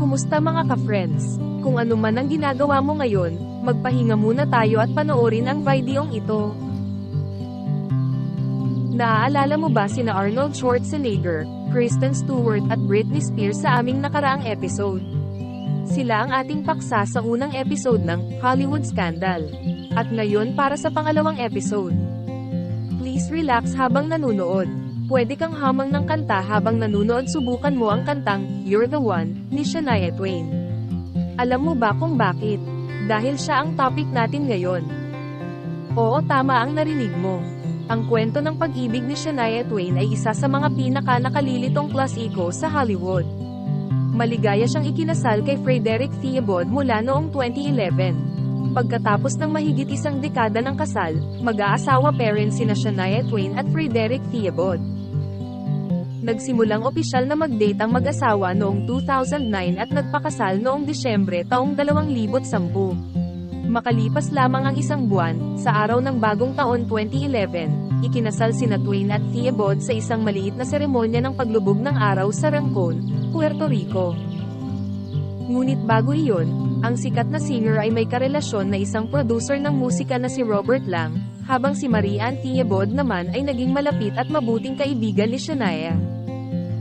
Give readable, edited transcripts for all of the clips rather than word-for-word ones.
Kumusta mga ka-friends? Kung ano man ang ginagawa mo ngayon, magpahinga muna tayo at panoorin ang videong ito. Naaalala mo ba sina Arnold Schwarzenegger, Kristen Stewart at Britney Spears sa aming nakaraang episode? Sila ang ating paksa sa unang episode ng Hollywood Scandal. At ngayon para sa pangalawang episode. Please relax habang nanunood. Pwede kang hamang ng kanta habang nanunood, subukan mo ang kantang You're the One ni Shania Twain. Alam mo ba kung bakit? Dahil siya ang topic natin ngayon. Oo, tama ang narinig mo. Ang kwento ng pag-ibig ni Shania Twain ay isa sa mga pinaka-nakalilitong klasiko sa Hollywood. Maligaya siyang ikinasal kay Frederick Theobald mula noong 2011. Pagkatapos ng mahigit isang dekada ng kasal, mag-aasawa parents sina Shania Twain at Frederick Theobald. Nagsimulang opisyal na mag-date ang mag-asawa noong 2009 at nagpakasal noong Disyembre taong 2010. Makalipas lamang ang isang buwan, sa araw ng bagong taon 2011, ikinasal sina Twain at Theobald sa isang maliit na seremonya ng paglubog ng araw sa Rincon, Puerto Rico. Ngunit bago iyon, ang sikat na singer ay may karelasyon na isang producer ng musika na si Robert Lang, habang si Marianne Theobald naman ay naging malapit at mabuting kaibigan ni Shania.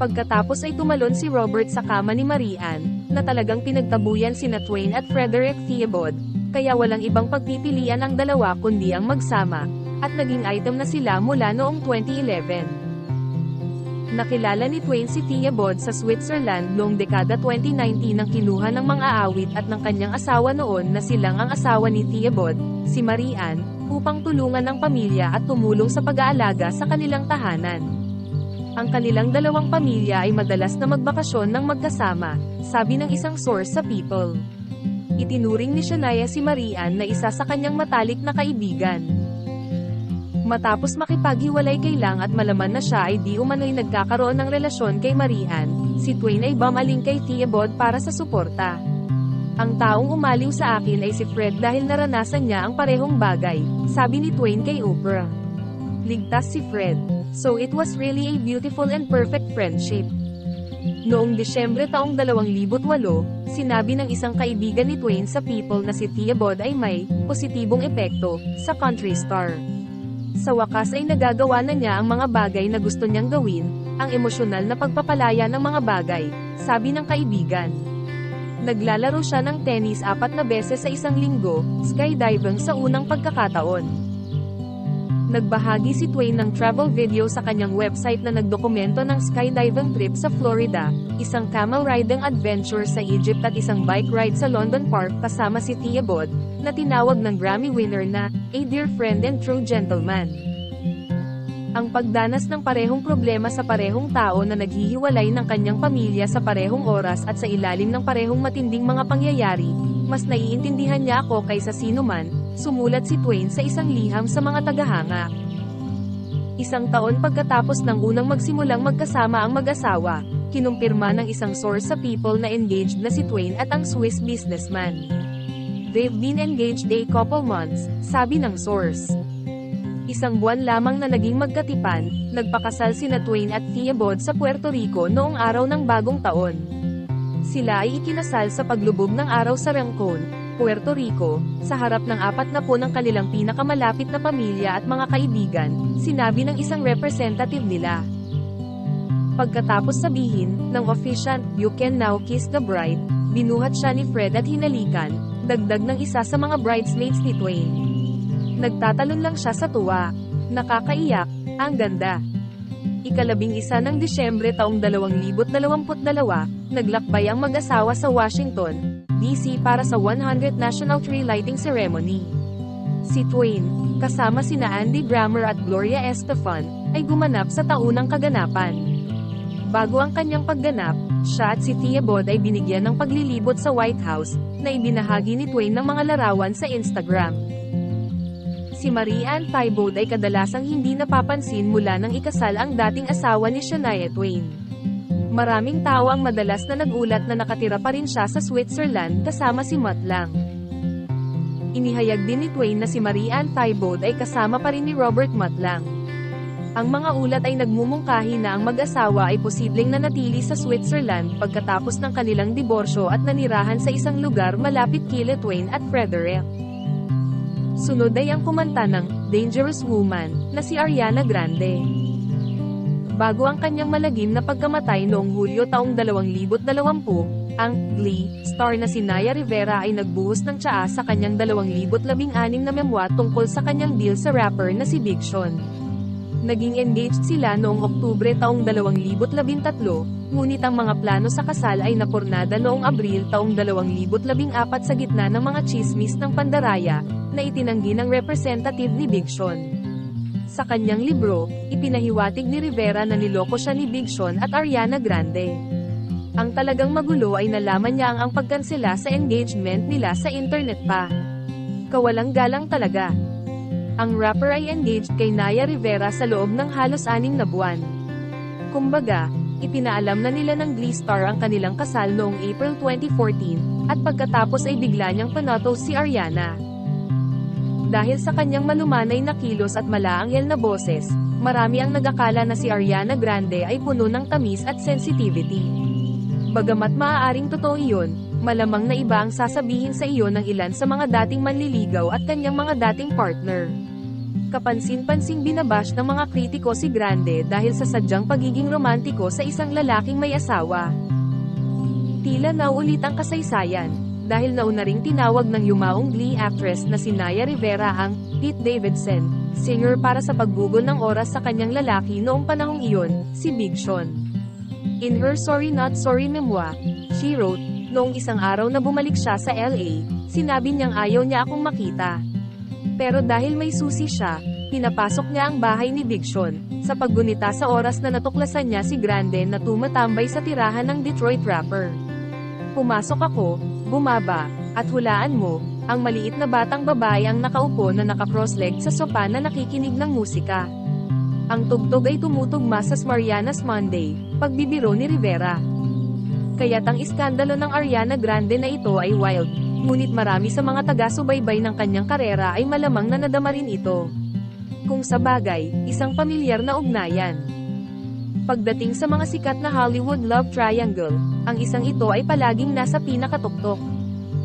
Pagkatapos ay tumalon si Robert sa kama ni Marianne, na talagang pinagtabuyan sina Twain at Frederick Theobald, kaya walang ibang pagpipilian ang dalawa kundi ang magsama, at naging item na sila mula noong 2011. Nakilala ni Twain si Theobald sa Switzerland noong dekada 2019 nang kinuha ng mga awit at ng kanyang asawa noon na silang ang asawa ni Theobald, si Marianne, upang tulungan ang pamilya at tumulong sa pag-aalaga sa kanilang tahanan. Ang kanilang dalawang pamilya ay madalas na magbakasyon ng magkasama, sabi ng isang source sa People. Itinuring ni Shania si Marianne na isa sa kanyang matalik na kaibigan. Matapos makipaghiwalay kay Lang at malaman na siya ay di umano'y nagkakaroon ng relasyon kay Marianne, si Twain ay bumaling kay Theobald para sa suporta. Ang taong umaliw sa akin ay si Fred dahil naranasan niya ang parehong bagay, sabi ni Twain kay Oprah. Ligtas si Fred. So it was really a beautiful and perfect friendship. Noong Disyembre taong 2008, sinabi ng isang kaibigan ni Twain sa People na si Theobald ay may positibong epekto sa country star. Sa wakas ay nagagawa na niya ang mga bagay na gusto niyang gawin, ang emosyonal na pagpapalaya ng mga bagay, sabi ng kaibigan. Naglalaro siya ng tennis 4 na beses sa isang linggo, skydiving sa unang pagkakataon. Nagbahagi si Twain ng travel video sa kanyang website na nagdokumento ng skydiving trip sa Florida, isang camel riding adventure sa Egypt at isang bike ride sa London Park kasama si Theobald, na tinawag ng Grammy winner na "a dear friend and true gentleman." Ang pagdanas ng parehong problema sa parehong tao na naghihiwalay ng kanyang pamilya sa parehong oras at sa ilalim ng parehong matinding mga pangyayari, mas naiintindihan niya ako kaysa sino man, sumulat si Twain sa isang liham sa mga tagahanga. Isang taon pagkatapos ng unang magsimulang magkasama ang mag-asawa, kinumpirma ng isang source sa People na engaged na si Twain at ang Swiss businessman. They've been engaged a couple months, sabi ng source. Isang buwan lamang na naging magkatipan, nagpakasal sina Twain at Theobald sa Puerto Rico noong araw ng bagong taon. Sila ay ikinasal sa paglubog ng araw sa Rincon, Puerto Rico, sa harap ng 40 ng kanilang pinakamalapit na pamilya at mga kaibigan, sinabi ng isang representative nila. Pagkatapos sabihin ng officiant, "You can now kiss the bride," binuhat siya ni Fred at hinalikan, dagdag ng isa sa mga bridesmaids ni Twain. Nagtatalon lang siya sa tuwa. Nakakaiyak, ang ganda. Ika-11 ng Disyembre taong 2022, naglakbay ang mag-asawa sa Washington, D.C. para sa 100th National Tree Lighting Ceremony. Si Twain, kasama sina Andy Grammer at Gloria Estefan, ay gumanap sa taunang kaganapan. Bago ang kanyang pagganap, siya at si Theobald ay binigyan ng paglilibot sa White House, na ibinahagi ni Twain ng mga larawan sa Instagram. Si Marianne Theobald ay kadalasang hindi napapansin mula nang ikasal ang dating asawa ni Shania Twain. Maraming tao ang madalas na nagulat na nakatira pa rin siya sa Switzerland kasama si Matt Lang. Inihayag din ni Twain na si Marianne Theobald ay kasama pa rin ni Robert Matt Lang. Ang mga ulat ay nagmumungkahi na ang mag-asawa ay posibleng nanatili sa Switzerland pagkatapos ng kanilang diborsyo at nanirahan sa isang lugar malapit kila Twain at Frederick. Sunod ay ang kumanta ng Dangerous Woman na si Ariana Grande. Bago ang kanyang malagim na pagkamatay noong Hulyo taong 2020, ang Glee star na si Naya Rivera ay nagbuhos ng tsaa sa kanyang 2016 na memoir tungkol sa kanyang deal sa rapper na si Big Sean. Naging engaged sila noong Oktubre taong 2013, ngunit ang mga plano sa kasal ay napurnada noong Abril taong 2014 sa gitna ng mga tsismis ng pandaraya, na itinanggi ng representative ni Big Sean. Sa kanyang libro, ipinahiwatig ni Rivera na niloko siya ni Big Sean at Ariana Grande. Ang talagang magulo ay nalaman niya ang pagkansela sa engagement nila sa internet pa. Kawalang galang talaga. Ang rapper ay engaged kay Naya Rivera sa loob ng halos 6 na buwan. Kumbaga, ipinaalam na nila ng Glee star ang kanilang kasal noong April 2014, at pagkatapos ay bigla niyang panotos si Ariana. Dahil sa kanyang malumanay na kilos at malaanghel na boses, marami ang nag-akala na si Ariana Grande ay puno ng tamis at sensitivity. Bagamat maaaring totoo iyon, malamang na iba ang sasabihin sa iyo ng ilan sa mga dating manliligaw at kanyang mga dating partner. Kapansin-pansing binabash ng mga kritiko si Grande dahil sa sadyang pagiging romantiko sa isang lalaking may asawa. Tila naulit ang kasaysayan, dahil nauna ring tinawag ng yumaong Glee actress na si Naya Rivera ang Pete Davidson singer para sa pagbugol ng oras sa kanyang lalaki noong panahong iyon, si Big Sean. In her Sorry Not Sorry memoir, she wrote, noong isang araw na bumalik siya sa LA, sinabi niyang ayaw niya akong makita. Pero dahil may susi siya, pinapasok niya ang bahay ni Big Sean, sa paggunita sa oras na natuklasan niya si Grande na tumatambay sa tirahan ng Detroit rapper. Pumasok ako, bumaba, at hulaan mo, ang maliit na batang babae ang nakaupo na naka-cross-legged sa sopa na nakikinig ng musika. Ang tugtog ay tumutugma sa Marianas Monday, pagbibiro ni Rivera. Kaya't ang iskandalo ng Ariana Grande na ito ay wild, ngunit marami sa mga taga-subaybay ng kanyang karera ay malamang na nadama rin ito. Kung sa bagay, isang pamilyar na ugnayan. Pagdating sa mga sikat na Hollywood love triangle, ang isang ito ay palaging nasa pinakatuktok.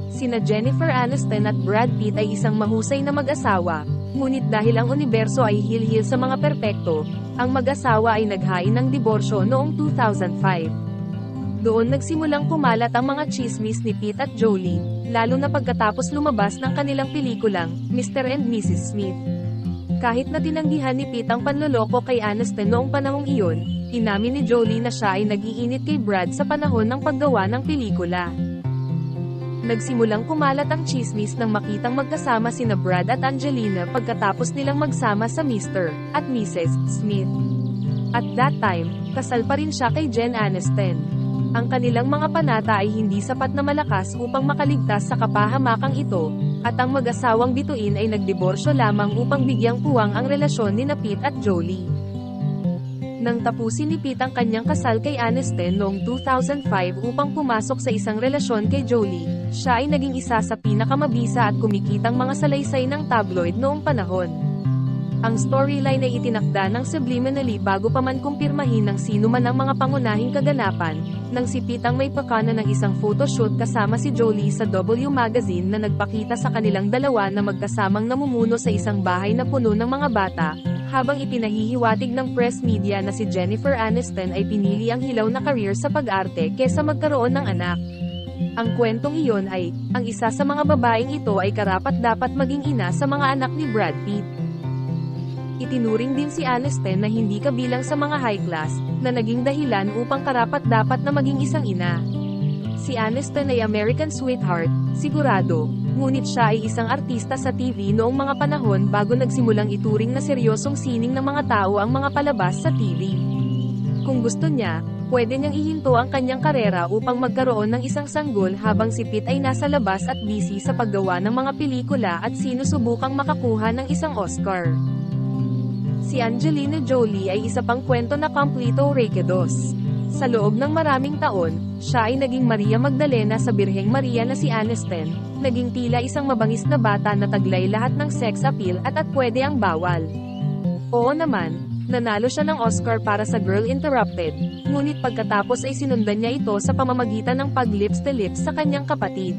Sina Jennifer Aniston at Brad Pitt ay isang mahusay na mag-asawa, ngunit dahil ang universo ay hil-hil sa mga perpekto, ang mag-asawa ay naghain ng diborsyo noong 2005. Doon nagsimulang kumalat ang mga tsismis ni Pete at Jolie, lalo na pagkatapos lumabas ng kanilang pelikulang, Mr. and Mrs. Smith. Kahit na tinanggihan ni Pete ang panloloko kay Aniston noong panahong iyon, inamin ni Jolie na siya ay nag-iinit kay Brad sa panahon ng paggawa ng pelikula. Nagsimulang kumalat ang tsismis nang makitang magkasama sina Brad at Angelina pagkatapos nilang magsama sa Mr. at Mrs. Smith. At that time, kasal pa rin siya kay Jen Aniston. Ang kanilang mga panata ay hindi sapat na malakas upang makaligtas sa kapahamakang ito, at ang mag-asawang bituin ay nagdiborsyo lamang upang bigyang puwang ang relasyon ni Pete at Jolie. Nang tapusin ni Pete ang kanyang kasal kay Aniston noong 2005 upang pumasok sa isang relasyon kay Jolie, siya ay naging isa sa pinakamabisa at kumikitang mga salaysay ng tabloid noong panahon. Ang storyline ay itinakda ng subliminally bago pa man kumpirmahin ng sino man ang mga pangunahing kaganapan, nang si Pete ang may pakana ng isang photoshoot kasama si Jolie sa W Magazine na nagpakita sa kanilang dalawa na magkasamang namumuno sa isang bahay na puno ng mga bata, habang ipinahihiwatig ng press media na si Jennifer Aniston ay pinili ang hilaw na career sa pag-arte kesa magkaroon ng anak. Ang kwentong iyon ay, ang isa sa mga babaeng ito ay karapat-dapat maging ina sa mga anak ni Brad Pitt. Itinuring din si Aniston na hindi kabilang sa mga high class, na naging dahilan upang karapat-dapat na maging isang ina. Si Aniston ay American sweetheart, sigurado, ngunit siya ay isang artista sa TV noong mga panahon bago nagsimulang ituring na seryosong sining ng mga tao ang mga palabas sa TV. Kung gusto niya, pwede niyang ihinto ang kanyang karera upang magkaroon ng isang sanggol habang si Pete ay nasa labas at busy sa paggawa ng mga pelikula at sinusubukang makakuha ng isang Oscar. Si Angelina Jolie ay isa pang kwento na kompleto rekedos. Sa loob ng maraming taon, siya ay naging Maria Magdalena sa Birheng Maria na si Aniston, naging tila isang mabangis na bata na taglay lahat ng sex appeal at pwede ang bawal. Oo naman, Nanalo siya ng Oscar para sa Girl Interrupted, ngunit pagkatapos ay sinundan niya ito sa pamamagitan ng pag-lips-to-lips sa kanyang kapatid.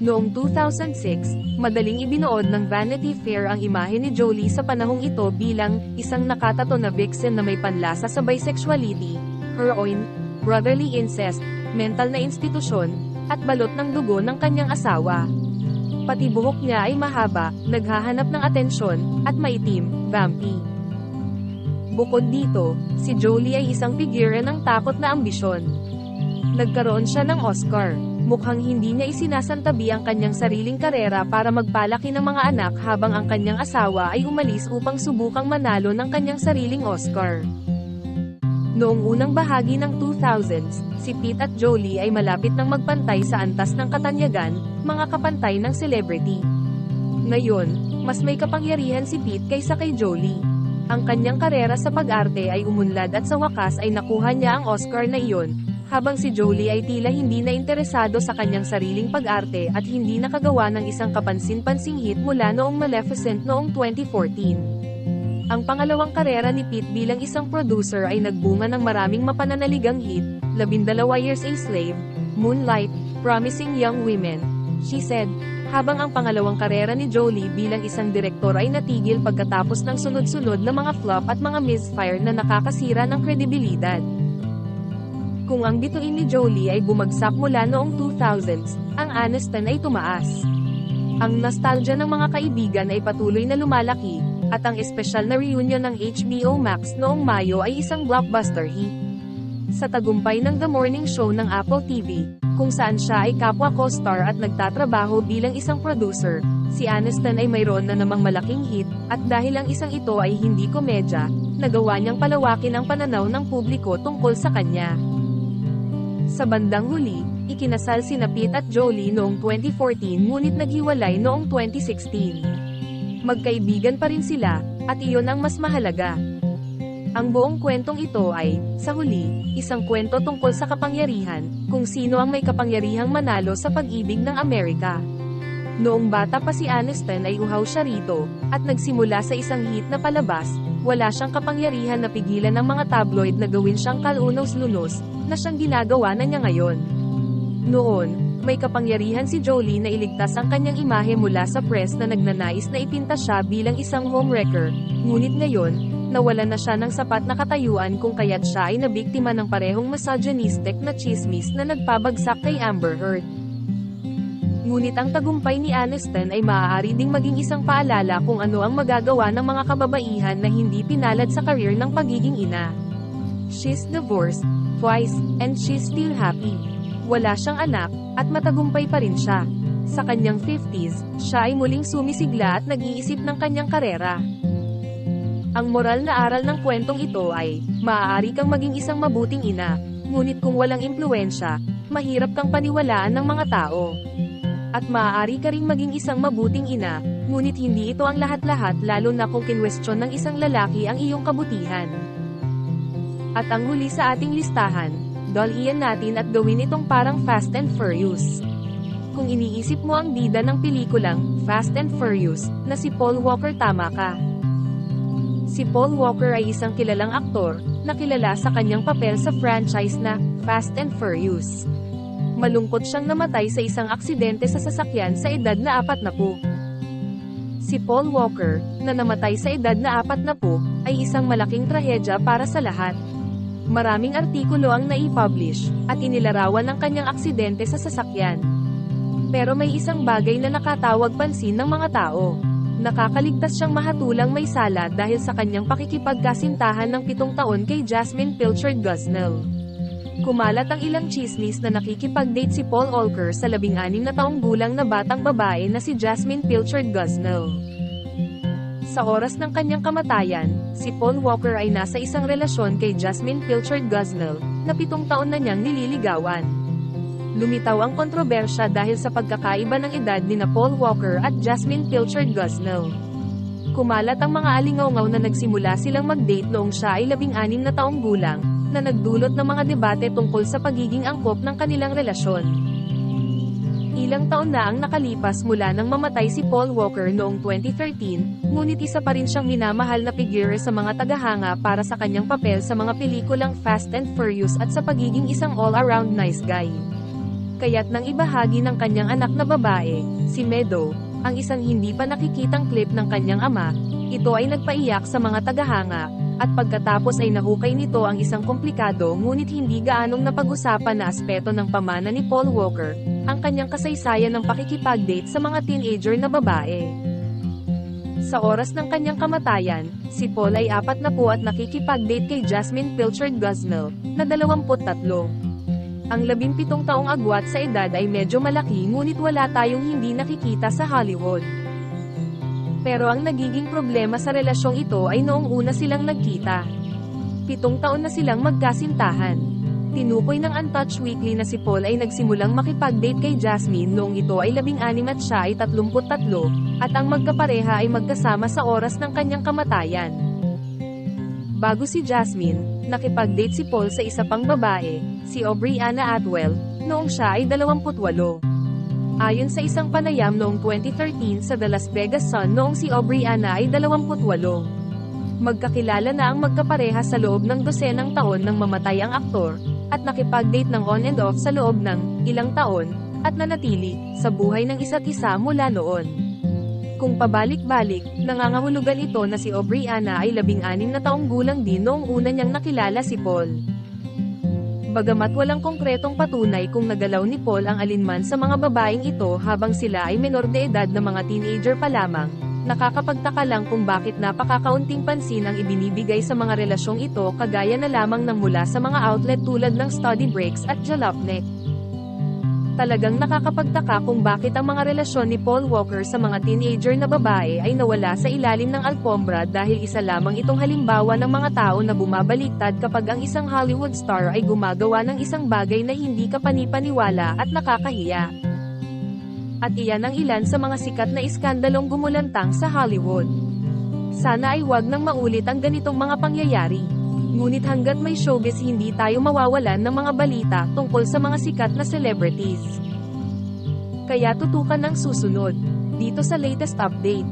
Noong 2006, madaling ibinuod ng Vanity Fair ang imahe ni Jolie sa panahong ito bilang isang nakatato na vixen na may panlasa sa bisexuality, heroin, brotherly incest, mental na institusyon, at balot ng dugo ng kanyang asawa. Pati buhok niya ay mahaba, naghahanap ng atensyon, at maitim, vampy. Bukod dito, si Jolie ay isang figure ng takot na ambisyon. Nagkaroon siya ng Oscar. Mukhang hindi niya isinasantabi ang kanyang sariling karera para magpalaki ng mga anak habang ang kanyang asawa ay umalis upang subukang manalo ng kanyang sariling Oscar. Noong unang bahagi ng 2000s, si Pete at Jolie ay malapit ng magpantay sa antas ng katanyagan, mga kapantay ng celebrity. Ngayon, mas may kapangyarihan si Pete kaysa kay Jolie. Ang kanyang karera sa pag-arte ay umunlad at sa wakas ay nakuha niya ang Oscar na iyon, habang si Jolie ay tila hindi na interesado sa kanyang sariling pag-arte at hindi nakagawa ng isang kapansin-pansing hit mula noong Maleficent noong 2014. Ang pangalawang karera ni Pete bilang isang producer ay nagbunga ng maraming mapananaligang hit, 12 Years a Slave, Moonlight, Promising Young Women, She Said, habang ang pangalawang karera ni Jolie bilang isang direktor ay natigil pagkatapos ng sunod-sunod na mga flop at mga misfire na nakakasira ng kredibilidad. Kung ang bituin ni Jolie ay bumagsak mula noong 2000s, ang Aniston ay tumaas. Ang nostalgia ng mga kaibigan ay patuloy na lumalaki, at ang espesyal na reunion ng HBO Max noong Mayo ay isang blockbuster hit. Sa tagumpay ng The Morning Show ng Apple TV, kung saan siya ay kapwa co-star at nagtatrabaho bilang isang producer, si Aniston ay mayroon na namang malaking hit, at dahil ang isang ito ay hindi komedya, nagawa niyang palawakin ang pananaw ng publiko tungkol sa kanya. Sa bandang huli, ikinasal sina Pete at Jolie noong 2014 ngunit naghiwalay noong 2016. Magkaibigan pa rin sila, at iyon ang mas mahalaga. Ang buong kwentong ito ay, sa huli, isang kwento tungkol sa kapangyarihan, kung sino ang may kapangyarihang manalo sa pag-ibig ng Amerika. Noong bata pa si Aniston ay uhaw siya rito, at nagsimula sa isang hit na palabas, wala siyang kapangyarihan na pigilan ng mga tabloid na gawin siyang kalunos-lunos, na siyang ginagawa na niya ngayon. Noon, may kapangyarihan si Jolie na iligtas ang kanyang imahe mula sa press na nagnanais na ipinta siya bilang isang homewrecker, ngunit ngayon, nawalan na siya ng sapat na katayuan kung kaya't siya ay nabiktima ng parehong misogynistic na chismis na nagpabagsak kay Amber Heard. Ngunit ang tagumpay ni Aniston ay maaari ding maging isang paalala kung ano ang magagawa ng mga kababaihan na hindi pinalad sa career ng pagiging ina. She's divorced twice, and she's still happy. Wala siyang anak, at matagumpay pa rin siya. Sa kanyang 50s, siya ay muling sumisigla at nag-iisip ng kanyang karera. Ang moral na aral ng kwentong ito ay, maaari kang maging isang mabuting ina, ngunit kung walang impluwensya, mahirap kang paniwalaan ng mga tao. At maaari ka ring maging isang mabuting ina, ngunit hindi ito ang lahat-lahat lalo na kung kinwestiyon ng isang lalaki ang iyong kabutihan. At ang huli sa ating listahan, dalian natin at gawin itong parang Fast and Furious. Kung iniisip mo ang bida ng pelikulang Fast and Furious, na si Paul Walker, tama ka. Si Paul Walker ay isang kilalang aktor, na kilala sa kanyang papel sa franchise na Fast and Furious. Malungkot siyang namatay sa isang aksidente sa sasakyan sa edad na 40. Si Paul Walker, na namatay sa edad na 40, ay isang malaking trahedya para sa lahat. Maraming artikulo ang naipublish, at inilarawan ang kanyang aksidente sa sasakyan. Pero may isang bagay na nakatawag pansin ng mga tao. Nakakaligtas siyang mahatulang may sala dahil sa kanyang pakikipagkasintahan ng 7 taon kay Jasmine Pilchard Gosnell. Kumalat ang ilang chismis na nakikipag-date si Paul Walker sa 16 na taong gulang na batang babae na si Jasmine Pilchard Gosnell. Sa oras ng kanyang kamatayan, si Paul Walker ay nasa isang relasyon kay Jasmine Pilchard Gosnell, na 7 taon na niyang nililigawan. Lumitaw ang kontrobersya dahil sa pagkakaiba ng edad ni Paul Walker at Jasmine Pilchard Gosnell. Kumalat ang mga alingaw-ngaw na nagsimula silang mag-date noong siya ay 16 na taong gulang, na nagdulot ng mga debate tungkol sa pagiging angkop ng kanilang relasyon. Ilang taon na ang nakalipas mula nang mamatay si Paul Walker noong 2013, ngunit isa pa rin siyang minamahal na figure sa mga tagahanga para sa kanyang papel sa mga pelikulang Fast and Furious at sa pagiging isang all-around nice guy. Kaya't nang ibahagi ng kanyang anak na babae, si Meadow, ang isang hindi pa nakikitang clip ng kanyang ama, ito ay nagpaiyak sa mga tagahanga, at pagkatapos ay nahukay nito ang isang komplikado ngunit hindi gaanong napag-usapan na aspeto ng pamana ni Paul Walker, ang kanyang kasaysayan ng pakikipag-date sa mga teenager na babae. Sa oras ng kanyang kamatayan, si Paul ay 40 at nakikipag-date kay Jasmine Pilchard Guzmel, na 23. Ang 17 taong agwat sa edad ay medyo malaki ngunit wala tayong hindi nakikita sa Hollywood. Pero ang nagiging problema sa relasyong ito ay noong una silang nagkita. 7 taon na silang magkasintahan. Tinukoy ng Untouched Weekly na si Paul ay nagsimulang makipag-date kay Jasmine noong ito ay 16 at siya ay 33, at ang magkapareha ay magkasama sa oras ng kanyang kamatayan. Bago si Jasmine, nakipag-date si Paul sa isa pang babae, si Aubriana Atwell, noong siya ay 28. Ayon sa isang panayam noong 2013 sa The Las Vegas Sun noong si Aubriana ay 28. Magkakilala na ang magkapareha sa loob ng dosenang taon nang mamatay ang aktor, at nakipag-date ng on and off sa loob ng ilang taon, at nanatili sa buhay ng isa't isa mula noon. Kung pabalik-balik, nangangahulugan ito na si Aubriana ay 16 na taong gulang din noong una niyang nakilala si Paul. Bagamat walang konkretong patunay kung nagalaw ni Paul ang alinman sa mga babaeng ito habang sila ay menor de edad na mga teenager pa lamang, nakakapagtaka lang kung bakit napakakaunting pansin ang ibinibigay sa mga relasyong ito kagaya na lamang ng mula sa mga outlet tulad ng Study Breaks at Jalopnik. Talagang nakakapagtaka kung bakit ang mga relasyon ni Paul Walker sa mga teenager na babae ay nawala sa ilalim ng alpombra dahil isa lamang itong halimbawa ng mga tao na bumabaliktad kapag ang isang Hollywood star ay gumagawa ng isang bagay na hindi kapanipaniwala at nakakahiya. At iyan ang ilan sa mga sikat na iskandalong gumulantang sa Hollywood. Sana ay wag nang maulit ang ganitong mga pangyayari. Ngunit hanggat may showbiz hindi tayo mawawalan ng mga balita tungkol sa mga sikat na celebrities. Kaya tutukan ng susunod, dito sa latest update.